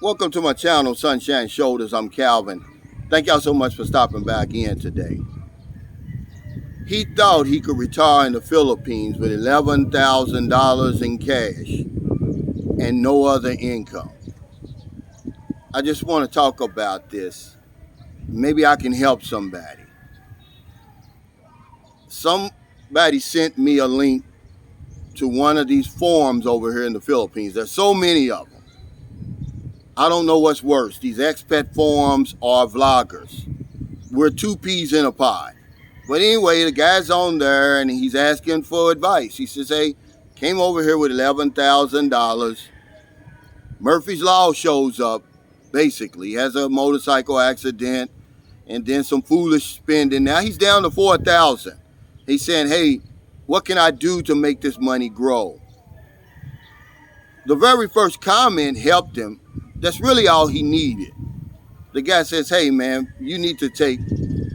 Welcome to my channel, Sunshine Shoulders. I'm Calvin. Thank y'all so much for stopping back in today. He thought he could retire in the Philippines with $11,000 in cash and no other income. I just want to talk about this. Maybe I can help somebody. Somebody sent me a link to one of these forums over here in the Philippines. There's so many of them. I don't know what's worse, these expat forums or vloggers. We're two peas in a pod. But anyway, the guy's on there and he's asking for advice. He says, hey, came over here with $11,000. Murphy's Law shows up, basically. He has a motorcycle accident and then some foolish spending. Now he's down to $4,000. He's saying, hey, what can I do to make this money grow? The very first comment helped him. That's really all he needed. The guy says, hey, man, you need to take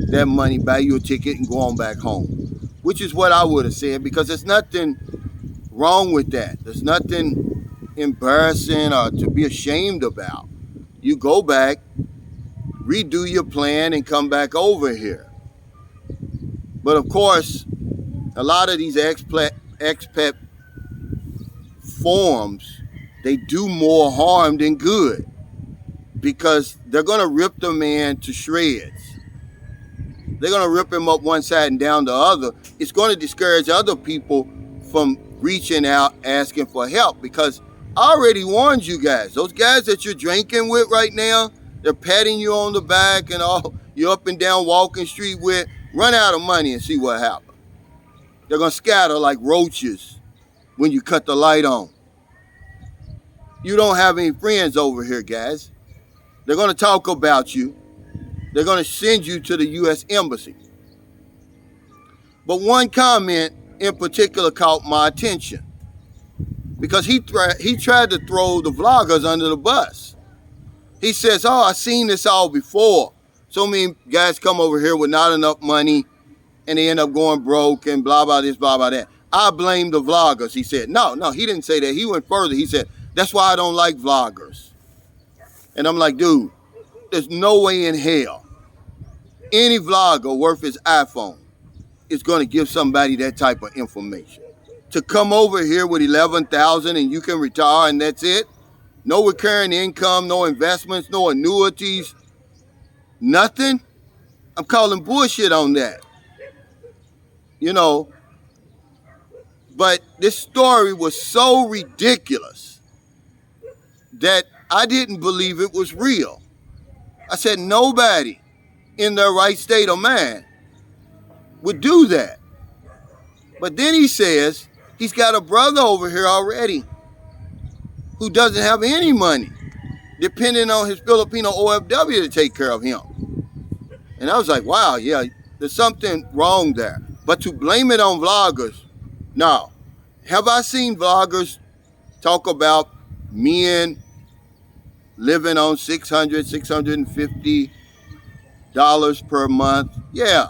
that money, buy you a ticket, and go on back home, which is what I would have said, because there's nothing wrong with that. There's nothing embarrassing or to be ashamed about. You go back, redo your plan, and come back over here. But, of course, a lot of these expat forums, they do more harm than good, because they're going to rip the man to shreds. They're going to rip him up one side and down the other. It's going to discourage other people from reaching out, asking for help, because I already warned you guys. Those guys that you're drinking with right now, they're patting you on the back and all, you're up and down walking street with, run out of money and see what happens. They're going to scatter like roaches when you cut the light on. You don't have any friends over here, guys. They're going to talk about you. They're going to send you to the U.S. Embassy. But one comment in particular caught my attention, because he tried to throw the vloggers under the bus. He says, oh, I've seen this all before. So many guys come over here with not enough money and they end up going broke and blah, blah, this, blah, blah, that. I blame the vloggers, he said. No, he didn't say that. He went further. He said, that's why I don't like vloggers. And I'm like, dude, there's no way in hell any vlogger worth his iPhone is going to give somebody that type of information. To come over here with $11,000 and you can retire and that's it? No recurring income, no investments, no annuities, nothing? I'm calling bullshit on that. You know, but this story was so ridiculous that I didn't believe it was real. I said, nobody in their right state of mind would do that. But then he says he's got a brother over here already who doesn't have any money, depending on his Filipino OFW to take care of him. And I was like, wow, yeah, there's something wrong there. But to blame it on vloggers, no. Have I seen vloggers talk about men living on $600, $650 per month? Yeah,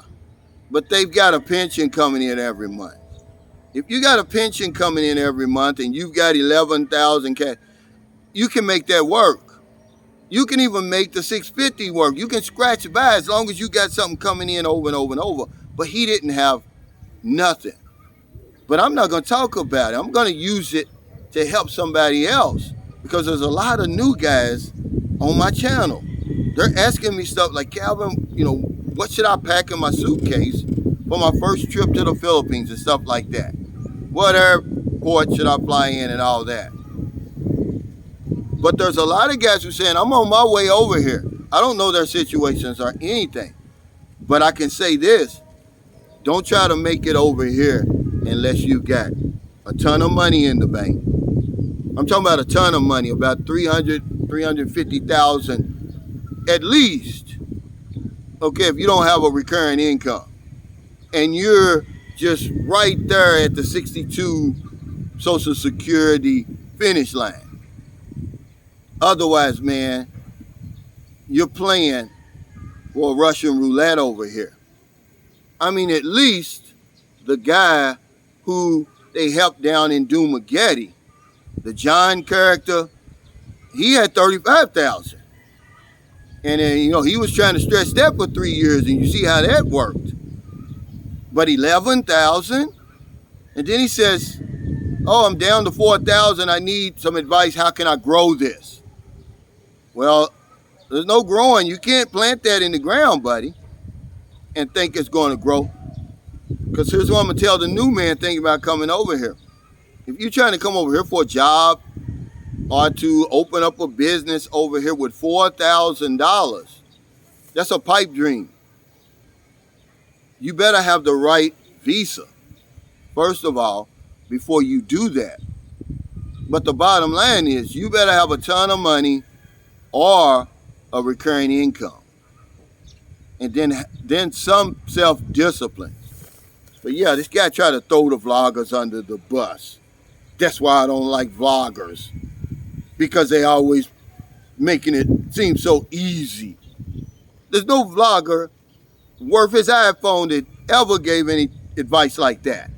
but they've got a pension coming in every month. If you got a pension coming in every month and you've got 11,000 cash, you can make that work. You can even make the 650 work. You can scratch by as long as you got something coming in over and over and over. But he didn't have nothing. But I'm not going to talk about it. I'm going to use it to help somebody else, because there's a lot of new guys on my channel. They're asking me stuff like, Calvin, you know, what should I pack in my suitcase for my first trip to the Philippines and stuff like that? What airport should I fly in and all that? But there's a lot of guys who are saying, I'm on my way over here. I don't know their situations or anything. But I can say this, don't try to make it over here unless you got a ton of money in the bank. I'm talking about a ton of money, about $350,000 at least. Okay, if you don't have a recurring income and you're just right there at the 62 Social Security finish line. Otherwise, man, you're playing for Russian roulette over here. I mean, at least the guy who they helped down in Dumageddon, the John character, he had 35,000. And then, he was trying to stretch that for 3 years, and you see how that worked. But 11,000, and then he says, "Oh, I'm down to 4,000. I need some advice. How can I grow this?" Well, there's no growing. You can't plant that in the ground, buddy, and think it's going to grow. Because here's what I'm going to tell the new man thinking about coming over here. If you're trying to come over here for a job or to open up a business over here with $4,000, that's a pipe dream. You better have the right visa, first of all, before you do that. But the bottom line is you better have a ton of money or a recurring income. And then some self-discipline. But yeah, this guy tried to throw the vloggers under the bus. That's why I don't like vloggers. Because they always making it seem so easy. There's no vlogger worth his iPhone that ever gave any advice like that.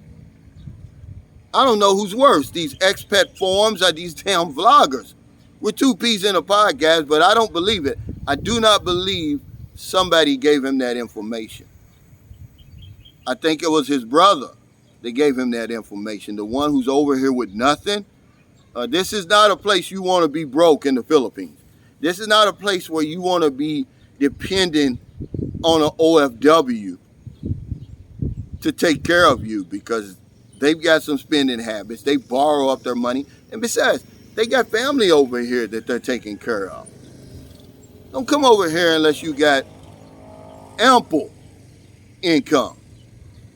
I don't know who's worse, these expat forums or these damn vloggers. We're two peas in a pod, guys, but I don't believe it. I do not believe somebody gave him that information. I think it was his brother that gave him that information, the one who's over here with nothing. This is not a place you want to be broke in the Philippines. This is not a place where you want to be dependent on an OFW to take care of you, because they've got some spending habits. They borrow up their money. And besides, they got family over here that they're taking care of. Don't come over here unless you got ample income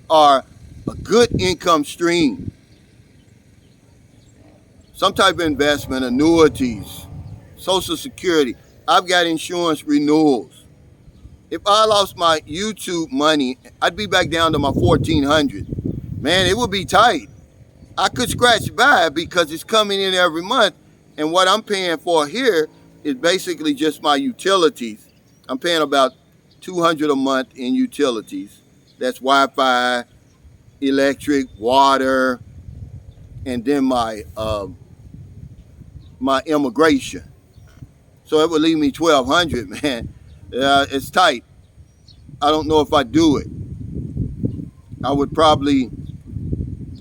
or a good income stream. Some type of investment, annuities, Social Security. I've got insurance renewals. If I lost my YouTube money, I'd be back down to my 1,400. Man, it would be tight. I could scratch by because it's coming in every month, and what I'm paying for here is basically just my utilities. I'm paying about $200 a month in utilities. That's Wi-Fi, electric, water, and then my immigration. So it would leave me $1,200, man. It's tight. I don't know if I do it. I would probably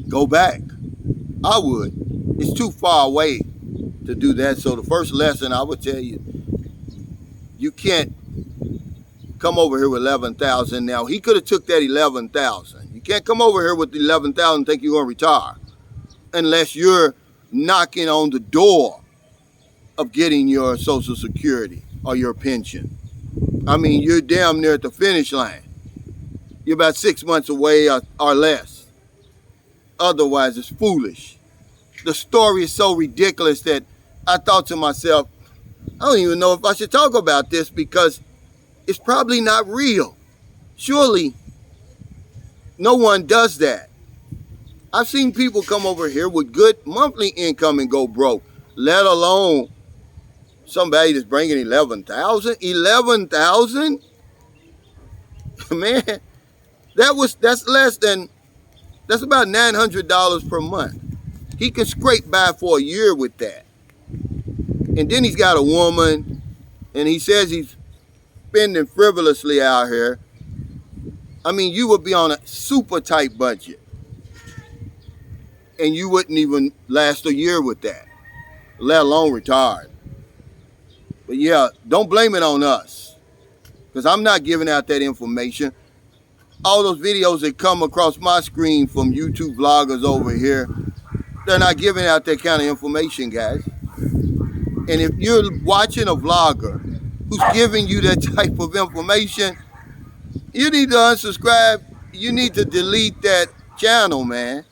go back. I would. It's too far away to do that. So the first lesson I would tell you, you can't come over here with 11,000. Now, he could have took that 11,000. You can't come over here with 11,000 and think you're going to retire unless you're knocking on the door of getting your Social Security or your pension. I mean, you're damn near at the finish line. You're about 6 months away or less. Otherwise, it's foolish. The story is so ridiculous that I thought to myself, I don't even know if I should talk about this because it's probably not real. Surely, no one does that. I've seen people come over here with good monthly income and go broke, let alone somebody that's bringing 11,000. 11,000? Man, that's about $900 per month. He can scrape by for a year with that. And then he's got a woman, and he says he's spending frivolously out here. I mean, you would be on a super tight budget, and you wouldn't even last a year with that, let alone retired. But yeah, don't blame it on us, because I'm not giving out that information. All those videos that come across my screen from YouTube vloggers over here, they're not giving out that kind of information, guys. And if you're watching a vlogger who's giving you that type of information, you need to unsubscribe. You need to delete that channel, man.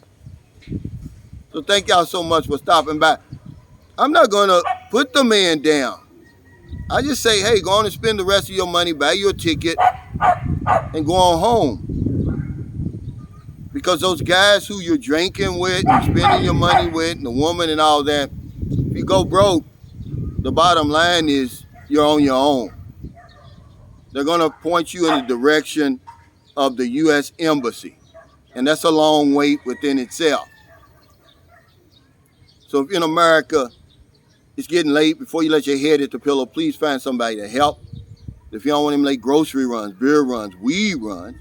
So thank y'all so much for stopping by. I'm not going to put the man down. I just say, hey, go on and spend the rest of your money, buy your ticket, and go on home. Because those guys who you're drinking with and spending your money with, and the woman and all that, if you go broke, the bottom line is you're on your own. They're going to point you in the direction of the U.S. Embassy. And that's a long wait within itself. So if you're in America, it's getting late. Before you let your head hit the pillow, please find somebody to help. If you don't want him late grocery runs, beer runs, weed runs,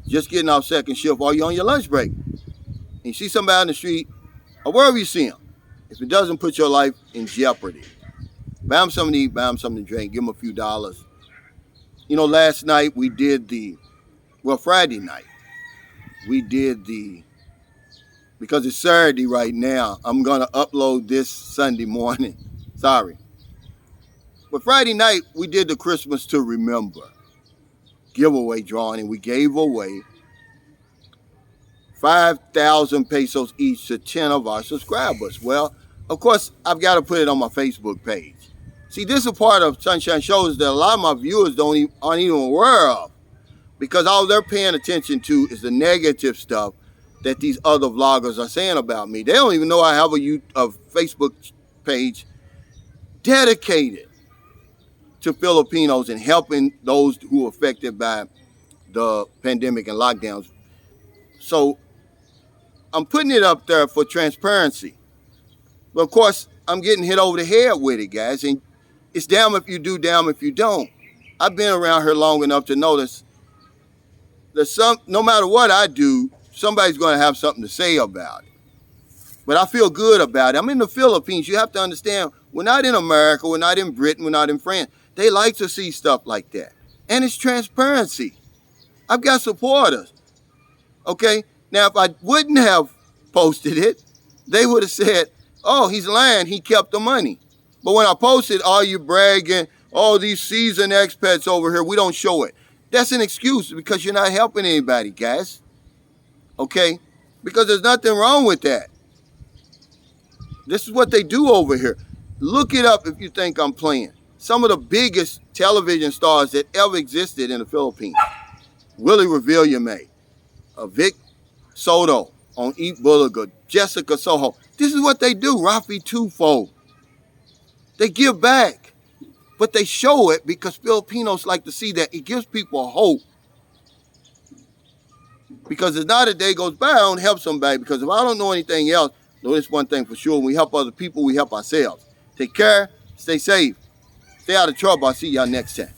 just getting off second shift while you're on your lunch break, and you see somebody on the street or wherever you see him, if it doesn't put your life in jeopardy, buy him something to eat, buy him something to drink, give him a few dollars. You know, last night we did Friday night, we did because it's Saturday right now, I'm going to upload this Sunday morning. Sorry. But Friday night, we did the Christmas to Remember giveaway drawing, and we gave away 5,000 pesos each to 10 of our subscribers. Well, of course, I've got to put it on my Facebook page. See, this is a part of Sunshine Shows that a lot of my viewers aren't even aware of, because all they're paying attention to is the negative stuff that these other vloggers are saying about me. They don't even know I have a Facebook page dedicated to Filipinos and helping those who are affected by the pandemic and lockdowns. So I'm putting it up there for transparency. But of course, I'm getting hit over the head with it, guys. And it's damn if you do, damn if you don't. I've been around here long enough to notice that no matter what I do, somebody's going to have something to say about it. But I feel good about it. I'm in the Philippines. You have to understand, we're not in America, we're not in Britain, we're not in France. They like to see stuff like that. And it's transparency. I've got supporters. Okay? Now, if I wouldn't have posted it, they would have said, oh, he's lying, he kept the money. But when I posted, oh, you bragging, oh, these seasoned expats over here, we don't show it. That's an excuse because you're not helping anybody, guys. Okay? Because there's nothing wrong with that. This is what they do over here. Look it up if you think I'm playing. Some of the biggest television stars that ever existed in the Philippines. Willie Revillame, Vic Soto on Eat Bulliger, Jessica Soho. This is what they do, Rafi Tufo. They give back, but they show it because Filipinos like to see that. It gives people hope. Because it's not a day goes by, I don't help somebody. Because if I don't know anything else, know this one thing for sure. When we help other people, we help ourselves. Take care, stay safe, stay out of trouble. I'll see y'all next time.